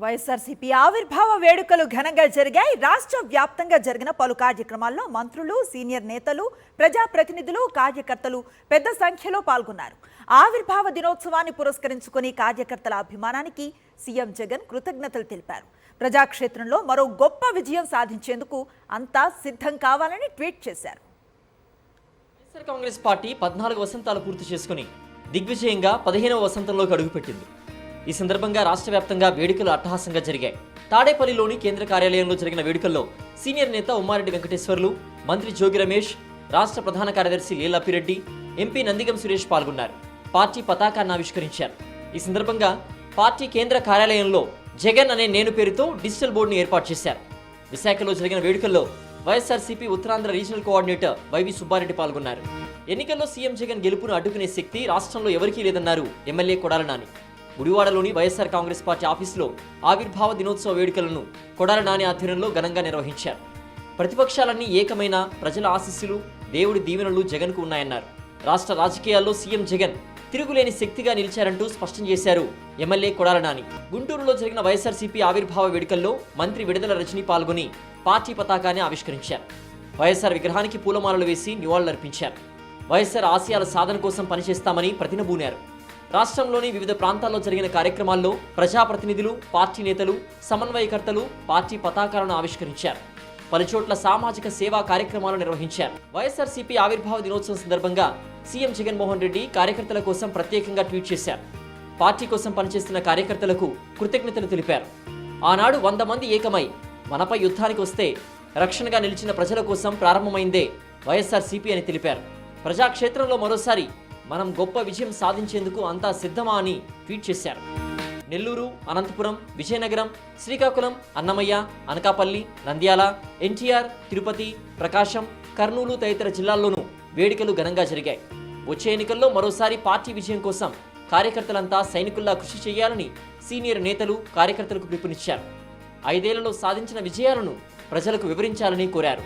వైఎస్ఆర్సీపీ ఆవిర్భావ వేడుకలు ఘనంగా జరిగాయి. రాష్ట్ర వ్యాప్తంగా జరిగిన పలు కార్యక్రమాల్లో మంత్రులు, సీనియర్ నేతలు, ప్రజాప్రతినిధులు, కార్యకర్తలు పెద్ద సంఖ్యలో పాల్గొన్నారు. ఆవిర్భావ దినోత్సవాన్ని పురస్కరించుకుని కార్యకర్తల అభిమానానికి సీఎం జగన్ కృతజ్ఞతలు తెలిపారు. ప్రజాక్షేత్రంలో మరో గొప్ప విజయం సాధించేందుకు అంతా సిద్ధం కావాలని ట్వీట్ చేశారు. కాంగ్రెస్ పార్టీ 14 వసంతాలు పూర్తి చేసుకుని దిగ్విజయంగా 15వ వసంతంలోకి అడుగుపెట్టింది. ఈ సందర్భంగా రాష్ట్ర వ్యాప్తంగా వేడుకలు అట్టహాసంగా జరిగాయి. తాడేపల్లిలోని కేంద్ర కార్యాలయంలో జరిగిన వేడుకల్లో సీనియర్ నేత ఉమ్మారెడ్డి వెంకటేశ్వర్లు, మంత్రి జోగి రమేష్, రాష్ట్ర ప్రధాన కార్యదర్శి లీలాపిరెడ్డి, ఎంపీ నందిగం సురేష్ పాల్గొన్నారు. పార్టీ పతాకాన్ని ఆవిష్కరించారు. ఈ సందర్భంగా పార్టీ కేంద్ర కార్యాలయంలో జగన్ అనే నేను పేరుతో డిజిటల్ బోర్డును ఏర్పాటు చేశారు. విశాఖలో జరిగిన వేడుకల్లో వైఎస్ఆర్సీపీ ఉత్తరాంధ్ర రీజనల్ కోఆర్డినేటర్ వైవి సుబ్బారెడ్డి పాల్గొన్నారు. ఎన్నికల్లో సీఎం జగన్ గెలుపును అడ్డుకునే శక్తి రాష్ట్రంలో ఎవరికీ లేదన్నారు ఎమ్మెల్యే కొడాల నాని. గుడివాడలోని వైఎస్ఆర్ కాంగ్రెస్ పార్టీ ఆఫీసులో ఆవిర్భావ దినోత్సవ వేడుకలను కొడాల నాని ఆధ్వర్యంలో ఘనంగా నిర్వహించారు. ప్రతిపక్షాలన్నీ ఏకమైన ప్రజల ఆశీస్సులు, దేవుడి దీవెనలు జగన్కు ఉన్నాయన్నారు. రాష్ట్ర రాజకీయాల్లో సీఎం జగన్ తిరుగులేని శక్తిగా నిలిచారంటూ స్పష్టం చేశారు ఎమ్మెల్యే కొడాల నాని. గుంటూరులో జరిగిన వైఎస్ఆర్సీపీ ఆవిర్భావ వేడుకల్లో మంత్రి విడుదల రజని పాల్గొని పార్టీ పతాకాన్ని ఆవిష్కరించారు. వైఎస్ఆర్ విగ్రహానికి పూలమాలలు వేసి నివాళులర్పించారు. వైఎస్ఆర్ ఆశయాల సాధన కోసం పనిచేస్తామని ప్రతినబూనారు. రాష్ట్రంలోని వివిధ ప్రాంతాల్లో జరిగిన కార్యక్రమాల్లో ప్రజాప్రతినిధులు, పార్టీ నేతలు, సమన్వయకర్తలు పార్టీ పతాకాలను ఆవిష్కరించారు. పలుచోట్ల సామాజిక సేవా కార్యక్రమాలు నిర్వహించారు. వైఎస్ఆర్సీపీ ఆవిర్భావ దినోత్సవం సందర్భంగా సీఎం జగన్మోహన్ రెడ్డి కార్యకర్తల కోసం ప్రత్యేకంగా ట్వీట్ చేశారు. పార్టీ కోసం పనిచేస్తున్న కార్యకర్తలకు కృతజ్ఞతలు తెలిపారు. ఆనాడు 100 మంది ఏకమై మనపై యుద్ధానికి వస్తే రక్షణగా నిలిచిన ప్రజల కోసం ప్రారంభమైందే వైఎస్ఆర్సీపీ అని తెలిపారు. ప్రజాక్షేత్రంలో మరోసారి మనం గొప్ప విజయం సాధించేందుకు అంతా సిద్ధమా అని ట్వీట్ చేశారు. నెల్లూరు, అనంతపురం, విజయనగరం, శ్రీకాకుళం, అన్నమయ్య, అనకాపల్లి, నంద్యాల, ఎన్టీఆర్, తిరుపతి, ప్రకాశం, కర్నూలు తదితర జిల్లాల్లోనూ వేడుకలు ఘనంగా జరిగాయి. వచ్చే ఎన్నికల్లో మరోసారి పార్టీ విజయం కోసం కార్యకర్తలంతా సైనికుల్లా కృషి చేయాలని సీనియర్ నేతలు కార్యకర్తలకు పిలుపునిచ్చారు. 5 ఏళ్లలో సాధించిన విజయాలను ప్రజలకు వివరించాలని కోరారు.